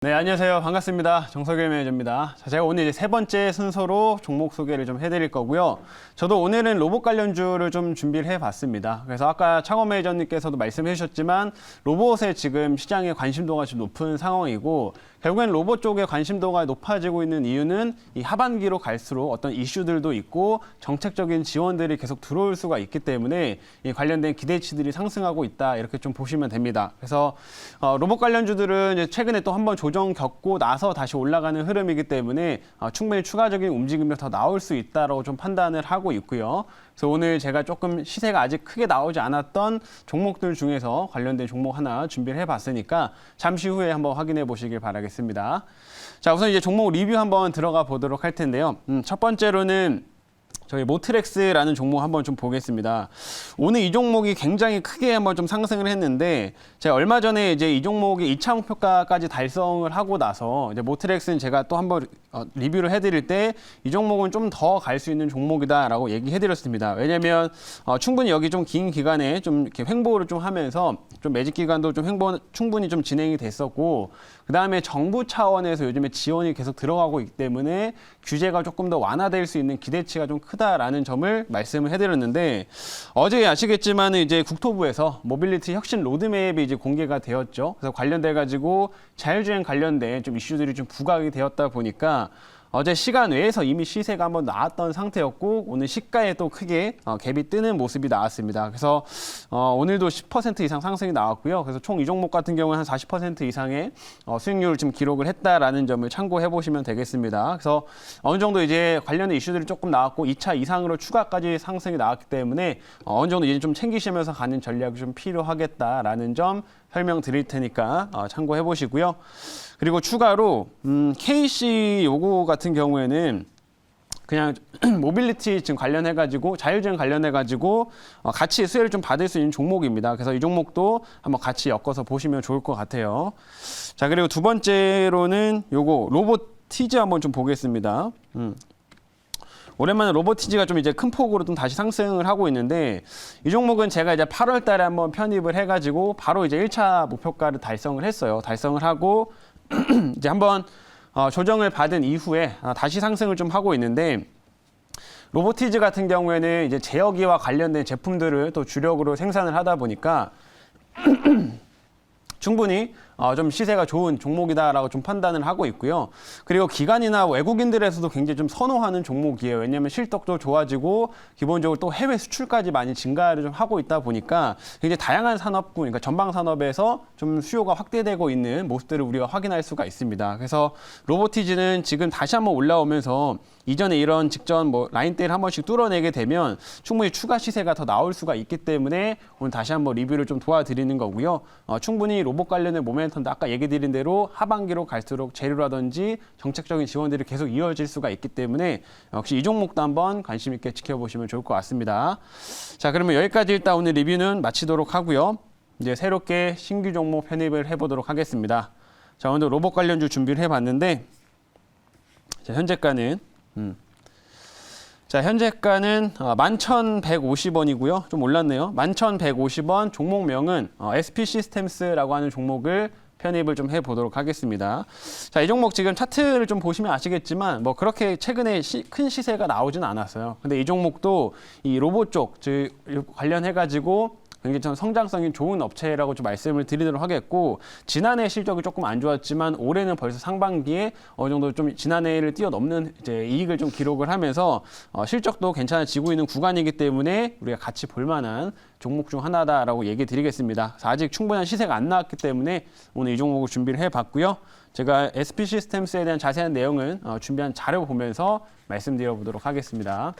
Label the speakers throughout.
Speaker 1: 네, 안녕하세요. 반갑습니다. 정석일 매니저입니다. 자, 제가 오늘 이제 세 번째 순서로 종목 소개를 좀 해드릴 거고요. 저도 오늘은 로봇 관련주를 좀 준비를 해봤습니다. 그래서 아까 창원 매니저님께서도 말씀해 주셨지만 로봇에 지금 시장의 관심도가 좀 높은 상황이고 결국엔 로봇 쪽에 관심도가 높아지고 있는 이유는 이 하반기로 갈수록 어떤 이슈들도 있고 정책적인 지원들이 계속 들어올 수가 있기 때문에 이 관련된 기대치들이 상승하고 있다 이렇게 좀 보시면 됩니다. 그래서 로봇 관련주들은 이제 최근에 또 한번 조정 겪고 나서 다시 올라가는 흐름이기 때문에 충분히 추가적인 움직임이 더 나올 수 있다라고 좀 판단을 하고 있고요. 그래서 오늘 제가 조금 시세가 아직 크게 나오지 않았던 종목들 중에서 관련된 종목 하나 준비를 해봤으니까 잠시 후에 한번 확인해 보시길 바라겠습니다. 자, 우선 이제 종목 리뷰 한번 들어가 보도록 할 텐데요. 첫 번째로는 저희 모트렉스라는 종목 한번 좀 보겠습니다. 오늘 이 종목이 굉장히 크게 한번 좀 상승을 했는데 제가 얼마 전에 이제 이 종목이 2차 목표가까지 달성을 하고 나서 이제 모트렉스는 제가 또 한번 리뷰를 해드릴 때 이 종목은 좀 더 갈 수 있는 종목이다라고 얘기해드렸습니다. 왜냐하면 충분히 여기 좀 긴 기간에 좀 이렇게 횡보를 좀 하면서 좀 매집 기간도 좀 충분히 좀 진행이 됐었고 그 다음에 정부 차원에서 요즘에 지원이 계속 들어가고 있기 때문에 규제가 조금 더 완화될 수 있는 기대치가 좀 크다라는 점을 말씀을 해드렸는데 어제 아시겠지만 이제 국토부에서 모빌리티 혁신 로드맵이 이제 공개가 되었죠. 그래서 관련돼 가지고 자율주행 관련된 좀 이슈들이 좀 부각이 되었다 보니까 어제 시간 외에서 이미 시세가 한번 나왔던 상태였고 오늘 시가에 또 크게 갭이 뜨는 모습이 나왔습니다. 그래서 오늘도 10% 이상 상승이 나왔고요. 그래서 총 이 종목 같은 경우는 한 40% 이상의 수익률을 지금 기록을 했다라는 점을 참고해 보시면 되겠습니다. 그래서 어느 정도 이제 관련된 이슈들이 조금 나왔고 2차 이상으로 추가까지 상승이 나왔기 때문에 어느 정도 이제 좀 챙기시면서 가는 전략이 좀 필요하겠다라는 점 설명드릴 테니까 참고해 보시고요. 그리고 추가로 KC 요거 같은 경우에는 그냥 모빌리티 지금 관련해가지고 자율주행 관련해가지고 같이 수혜를 좀 받을 수 있는 종목입니다. 그래서 이 종목도 한번 같이 엮어서 보시면 좋을 것 같아요. 자, 그리고 두 번째로는 요거 로보티즈 한번 좀 보겠습니다. 오랜만에 로보티즈가 좀 이제 큰 폭으로 좀 다시 상승을 하고 있는데 이 종목은 제가 이제 8월 달에 한번 편입을 해가지고 바로 이제 1차 목표가를 달성을 했어요. 달성을 하고 이제 한번 조정을 받은 이후에 다시 상승을 좀 하고 있는데 로보티즈 같은 경우에는 이제 제어기와 관련된 제품들을 또 주력으로 생산을 하다 보니까 충분히 좀 시세가 좋은 종목이다라고 좀 판단을 하고 있고요. 그리고 기관이나 외국인들에서도 굉장히 좀 선호하는 종목이에요. 왜냐하면 실적도 좋아지고 기본적으로 또 해외 수출까지 많이 증가를 좀 하고 있다 보니까 굉장히 다양한 산업군, 그러니까 전방 산업에서 좀 수요가 확대되고 있는 모습들을 우리가 확인할 수가 있습니다. 그래서 로보티즈는 지금 다시 한번 올라오면서 이전에 이런 직전 라인대를 한 번씩 뚫어내게 되면 충분히 추가 시세가 더 나올 수가 있기 때문에 오늘 다시 한번 리뷰를 좀 도와드리는 거고요. 충분히 로봇 관련된 모멘텀도 아까 얘기 드린 대로 하반기로 갈수록 재료라든지 정책적인 지원들이 계속 이어질 수가 있기 때문에 역시 이 종목도 한번 관심 있게 지켜보시면 좋을 것 같습니다. 자, 그러면 여기까지 일단 오늘 리뷰는 마치도록 하고요. 이제 새롭게 신규 종목 편입을 해보도록 하겠습니다. 자, 오늘 로봇 관련주 준비를 해봤는데 자, 현재가는 자, 현재가는 11,150원이고요. 좀 올랐네요. 11,150원, 종목명은 SP 시스템스라고 하는 종목을 편입을 좀 해보도록 하겠습니다. 자, 이 종목 지금 차트를 좀 보시면 아시겠지만 그렇게 최근에 큰 시세가 나오진 않았어요. 근데 이 종목도 이 로봇 쪽 관련해가지고 굉장히 좀 성장성이 좋은 업체라고 좀 말씀을 드리도록 하겠고 지난해 실적이 조금 안 좋았지만 올해는 벌써 상반기에 어느 정도 좀 지난해를 뛰어넘는 이제 이익을 좀 기록을 하면서 실적도 괜찮아지고 있는 구간이기 때문에 우리가 같이 볼 만한 종목 중 하나다라고 얘기 드리겠습니다. 아직 충분한 시세가 안 나왔기 때문에 오늘 이 종목을 준비를 해봤고요. 제가 SP 시스템스에 대한 자세한 내용은 준비한 자료 보면서 말씀드려 보도록 하겠습니다.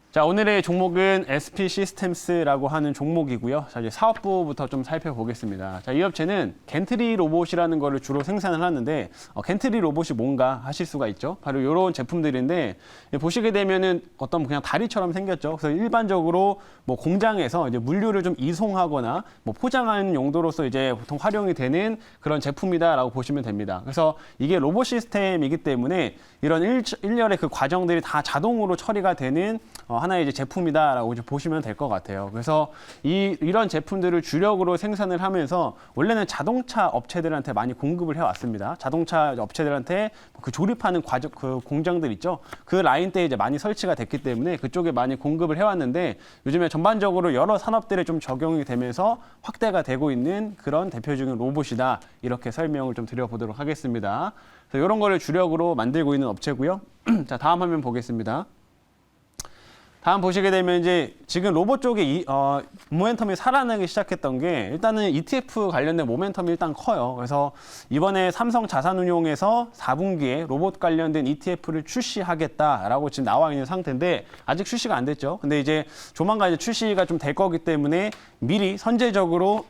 Speaker 1: 자, 오늘의 종목은 SP 시스템스라고 하는 종목이고요. 자, 이제 사업부부터 좀 살펴보겠습니다. 자, 이 업체는 겐트리 로봇이라는 거를 주로 생산을 하는데 겐트리 로봇이 뭔가 하실 수가 있죠. 바로 이런 제품들인데 보시게 되면은 어떤 그냥 다리처럼 생겼죠. 그래서 일반적으로 공장에서 이제 물류를 좀 이송하거나 포장하는 용도로서 이제 보통 활용이 되는 그런 제품이다라고 보시면 됩니다. 그래서 이게 로봇 시스템이기 때문에 이런 일련의 그 과정들이 다 자동으로 처리가 되는 하나의 이제 제품이다라고 이제 보시면 될 것 같아요. 그래서 이런 제품들을 주력으로 생산을 하면서 원래는 자동차 업체들한테 많이 공급을 해왔습니다. 자동차 업체들한테 그 조립하는 과정, 그 공장들 있죠. 그 라인대에 이제 많이 설치가 됐기 때문에 그쪽에 많이 공급을 해왔는데 요즘에 전반적으로 여러 산업들에 좀 적용이 되면서 확대가 되고 있는 그런 대표적인 로봇이다. 이렇게 설명을 좀 드려보도록 하겠습니다. 그래서 이런 거를 주력으로 만들고 있는 업체고요. 자, 다음 화면 보겠습니다. 다음 보시게 되면 이제 지금 로봇 쪽에 모멘텀이 살아나기 시작했던 게 일단은 ETF 관련된 모멘텀이 일단 커요. 그래서 이번에 삼성 자산운용에서 4분기에 로봇 관련된 ETF를 출시하겠다라고 지금 나와 있는 상태인데 아직 출시가 안 됐죠. 근데 이제 조만간 이제 출시가 좀 될 거기 때문에 미리 선제적으로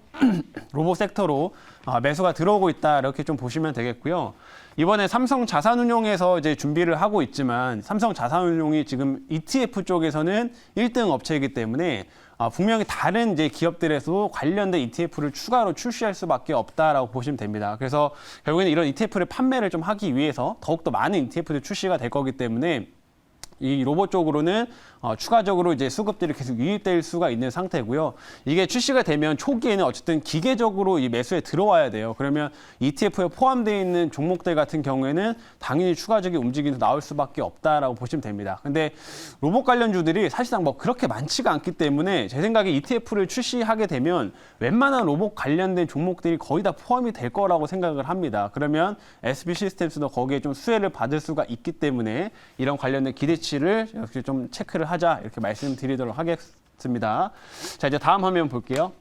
Speaker 1: 로봇 섹터로 매수가 들어오고 있다 이렇게 좀 보시면 되겠고요. 이번에 삼성 자산운용에서 이제 준비를 하고 있지만 삼성 자산운용이 지금 ETF 쪽에서는 1등 업체이기 때문에 분명히 다른 이제 기업들에서도 관련된 ETF를 추가로 출시할 수밖에 없다라고 보시면 됩니다. 그래서 결국에는 이런 ETF를 판매를 좀 하기 위해서 더욱더 많은 ETF들이 출시가 될 거기 때문에 이 로봇 쪽으로는 추가적으로 이제 수급들이 계속 유입될 수가 있는 상태고요. 이게 출시가 되면 초기에는 어쨌든 기계적으로 이 매수에 들어와야 돼요. 그러면 ETF에 포함되어 있는 종목들 같은 경우에는 당연히 추가적인 움직임이 나올 수밖에 없다라고 보시면 됩니다. 근데 로봇 관련주들이 사실상 뭐 그렇게 많지가 않기 때문에 제 생각에 ETF를 출시하게 되면 웬만한 로봇 관련된 종목들이 거의 다 포함이 될 거라고 생각을 합니다. 그러면 SB 시스템스도 거기에 좀 수혜를 받을 수가 있기 때문에 이런 관련된 기대치를 역시 좀 체크를 하자 이렇게 말씀드리도록 하겠습니다. 자, 이제 다음 화면 볼게요.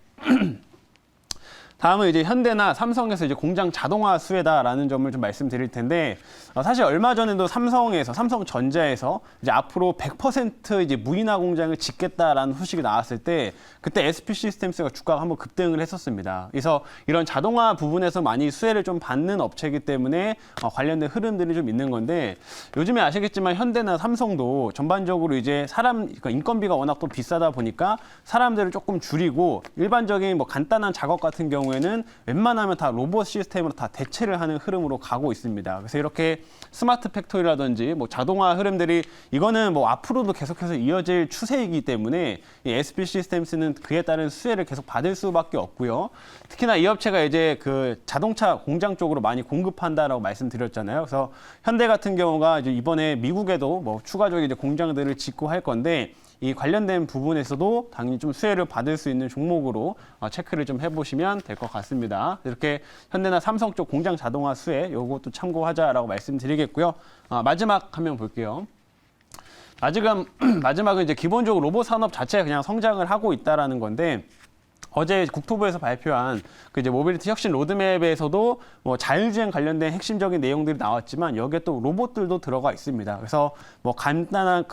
Speaker 1: 다음은 이제 현대나 삼성에서 이제 공장 자동화 수혜다라는 점을 좀 말씀드릴 텐데 사실 얼마 전에도 삼성전자에서 이제 앞으로 100% 이제 무인화 공장을 짓겠다라는 소식이 나왔을 때 그때 SP 시스템스가 주가가 한번 급등을 했었습니다. 그래서 이런 자동화 부분에서 많이 수혜를 좀 받는 업체이기 때문에 관련된 흐름들이 좀 있는 건데 요즘에 아시겠지만 현대나 삼성도 전반적으로 이제 그러니까 인건비가 워낙 또 비싸다 보니까 사람들을 조금 줄이고 일반적인 뭐 간단한 작업 같은 경우에는 웬만하면 다 로봇 시스템으로 다 대체를 하는 흐름으로 가고 있습니다. 그래서 이렇게 스마트 팩토리라든지 뭐 자동화 흐름들이 이거는 뭐 앞으로도 계속해서 이어질 추세이기 때문에 이 SP 시스템스는 그에 따른 수혜를 계속 받을 수밖에 없고요. 특히나 이 업체가 이제 그 자동차 공장 쪽으로 많이 공급한다라고 말씀드렸잖아요. 그래서 현대 같은 경우가 이제 이번에 미국에도 뭐 추가적인 이제 공장들을 짓고 할 건데 이 관련된 부분에서도 당연히 좀 수혜를 받을 수 있는 종목으로 체크를 좀 해보시면 될 것 같습니다. 이렇게 현대나 삼성 쪽 공장 자동화 수혜 요것도 참고하자라고 말씀드리겠고요. 마지막 화면 볼게요. 마지막은 이제 기본적으로 로봇 산업 자체가 그냥 성장을 하고 있다라는 건데 어제 국토부에서 발표한 그 이제 모빌리티 혁신 로드맵에서도 뭐 자율주행 관련된 핵심적인 내용들이 나왔지만 여기에 또 로봇들도 들어가 있습니다. 그래서 뭐 간단한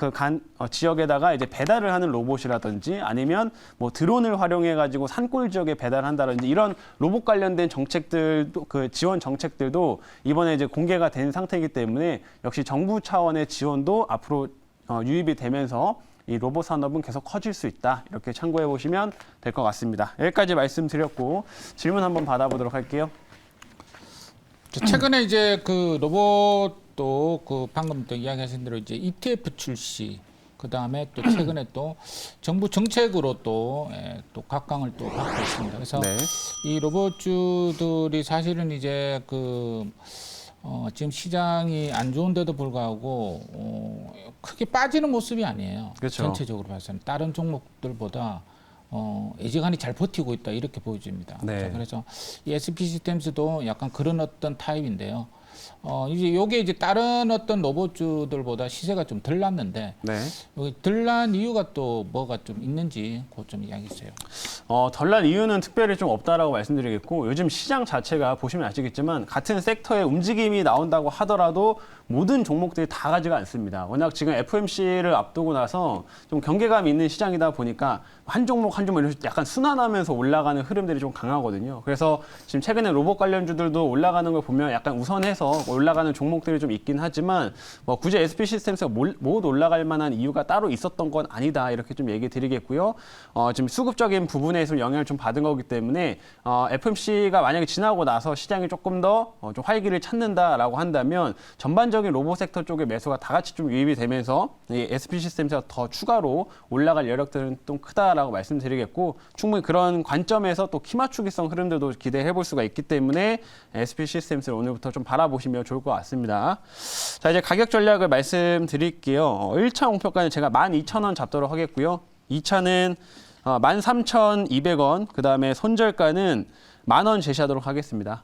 Speaker 1: 지역에다가 이제 배달을 하는 로봇이라든지 아니면 뭐 드론을 활용해 가지고 산골 지역에 배달한다든지 이런 로봇 관련된 정책들도 그 지원 정책들도 이번에 이제 공개가 된 상태이기 때문에 역시 정부 차원의 지원도 앞으로 유입이 되면서 이 로봇 산업은 계속 커질 수 있다. 이렇게 참고해 보시면 될 것 같습니다. 여기까지 말씀드렸고 질문 한번 받아보도록 할게요.
Speaker 2: 최근에 이제 그 로봇도 그 방금 또 이야기하신 대로 이제 ETF 출시, 그 다음에 또 최근에 또 정부 정책으로 또 각광을 또 받고 있습니다. 그래서
Speaker 1: 네.
Speaker 2: 이 로봇주들이 사실은 이제 지금 시장이 안 좋은데도 불구하고 크게 빠지는 모습이 아니에요.
Speaker 1: 그렇죠.
Speaker 2: 전체적으로 봐서는 다른 종목들보다 예지간히 잘 버티고 있다 이렇게 보여집니다.
Speaker 1: 네.
Speaker 2: 그래서 이 SP 시스템스도 약간 그런 어떤 타입인데요. 이제 요게 이제 다른 어떤 로봇주들보다 시세가 좀 덜 났는데
Speaker 1: 네.
Speaker 2: 여기 덜 난 이유가 또 뭐가 좀 있는지 그거 좀 이야기해 주세요.
Speaker 1: 덜 난 이유는 특별히 좀 없다라고 말씀드리겠고 요즘 시장 자체가 보시면 아시겠지만 같은 섹터에 움직임이 나온다고 하더라도 모든 종목들이 다 가지가 않습니다. 워낙 지금 FOMC를 앞두고 나서 좀 경계감 있는 시장이다 보니까 한 종목 한 종목 약간 순환하면서 올라가는 흐름들이 좀 강하거든요. 그래서 지금 최근에 로봇 관련주들도 올라가는 걸 보면 약간 우선해서 해서 올라가는 종목들이 좀 있긴 하지만 뭐 굳이 SP 시스템스가 못 올라갈 만한 이유가 따로 있었던 건 아니다 이렇게 좀 얘기 드리겠고요. 지금 수급적인 부분에서 영향을 좀 받은 거기 때문에 FMC가 만약에 지나고 나서 시장이 조금 더 좀 활기를 찾는다라고 한다면 전반적인 로봇 섹터 쪽의 매수가 다 같이 좀 유입이 되면서 이 SP 시스템스가 더 추가로 올라갈 여력들은 좀 크다라고 말씀드리겠고 충분히 그런 관점에서 또 키맞추기성 흐름들도 기대해 볼 수가 있기 때문에 SP 시스템스를 오늘부터 좀 바라보시면 좋을 것 같습니다. 자, 이제 가격 전략을 말씀드릴게요. 1차 목표가는 제가 12,000원 잡도록 하겠고요. 2차는 13,200원, 그다음에 손절가는 10,000원 제시하도록 하겠습니다.